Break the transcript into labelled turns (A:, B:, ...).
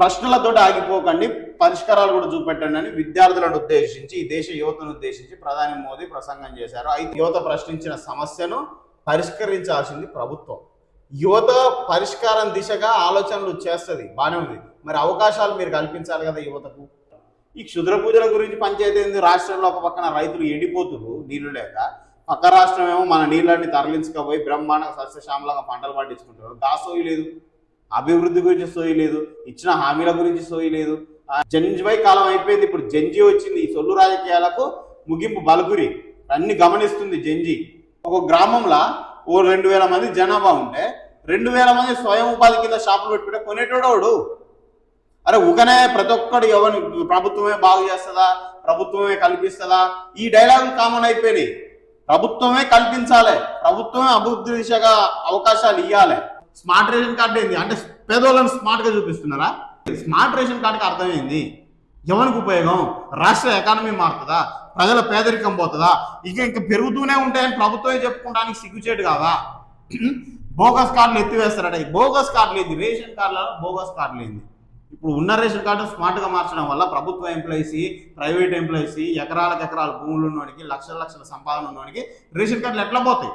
A: ప్రశ్నలతోటి ఆగిపోకండి, పరిష్కారాలు కూడా చూపెట్టండి అని విద్యార్థులను ఉద్దేశించి, ఈ దేశ యువతను ఉద్దేశించి ప్రధాని మోదీ ప్రసంగం చేశారు. అయితే యువత ప్రశ్నించిన సమస్యను పరిష్కరించాల్సింది ప్రభుత్వం. యువత పరిష్కారం దిశగా ఆలోచనలు చేస్తుంది, బాగానే ఉంది. మరి అవకాశాలు మీరు కల్పించాలి కదా యువతకు. ఈ క్షుద్ర పూజల గురించి పంచాయతీ ఏంది? రాష్ట్రంలో ఒక పక్కన రైతులు ఎండిపోతున్నారు నీళ్లు లేక, పక్క రాష్ట్రం ఏమో మన నీళ్ళని తరలించకపోయి బ్రహ్మాండ సస్యశ్యామలంగా పంటలు పండించుకుంటారు. సోయి లేదు, అభివృద్ధి గురించి సోయి లేదు, ఇచ్చిన హామీల గురించి సోయి లేదు. జంజీవై కాలం అయిపోయింది, ఇప్పుడు జంజీ వచ్చింది. ఈ సొల్లు రాజకీయాలకు ముగింపు బలుగురి అన్ని గమనిస్తుంది జంజీ. ఒక గ్రామంలో 2000 మంది జనాభా ఉంటే 2000 మంది స్వయం ఉపాధి కింద షాపులు పెట్టుకుంటే కొనేటోడోడు. అరే ఊకనే ప్రతి ఒక్కడు ఎవరిని ప్రభుత్వమే బాగు చేస్తుందా, ప్రభుత్వమే కల్పిస్తుందా, ఈ డైలాగులు కామన్ అయిపోయినాయి. ప్రభుత్వమే కల్పించాలి, ప్రభుత్వమే అభివృద్ధి దిశగా అవకాశాలు ఇవ్వాలి. స్మార్ట్ రేషన్ కార్డు ఏంది అంటే పేదోళ్ళని స్మార్ట్ గా చూపిస్తున్నారా? స్మార్ట్ రేషన్ కార్డుకి అర్థమైంది ఎవరికి ఉపయోగం? రాష్ట్ర ఎకానమీ మారుతుందా? ప్రజల పేదరికం పోతుందా? ఇంకా పెరుగుతూనే ఉంటాయని ప్రభుత్వమే చెప్పుకోవడానికి సిగ్గుచేటు కాదా? బోగస్ కార్డులు ఎత్తివేస్తారట. ఈ బోగస్ కార్డులు ఏంది? రేషన్ కార్డులలో బోగస్ కార్డులు ఏంది? ఇప్పుడు ఉన్న రేషన్ కార్డు స్మార్ట్గా మార్చడం వల్ల ప్రభుత్వ ఎంప్లాయీస్, ప్రైవేట్ ఎంప్లాయీస్, ఎకరాలకు ఎకరాల భూములు ఉన్నవాడికి, లక్షల లక్షల సంపాదన ఉన్నవాడికి రేషన్ కార్డులు ఎట్లా పోతాయి?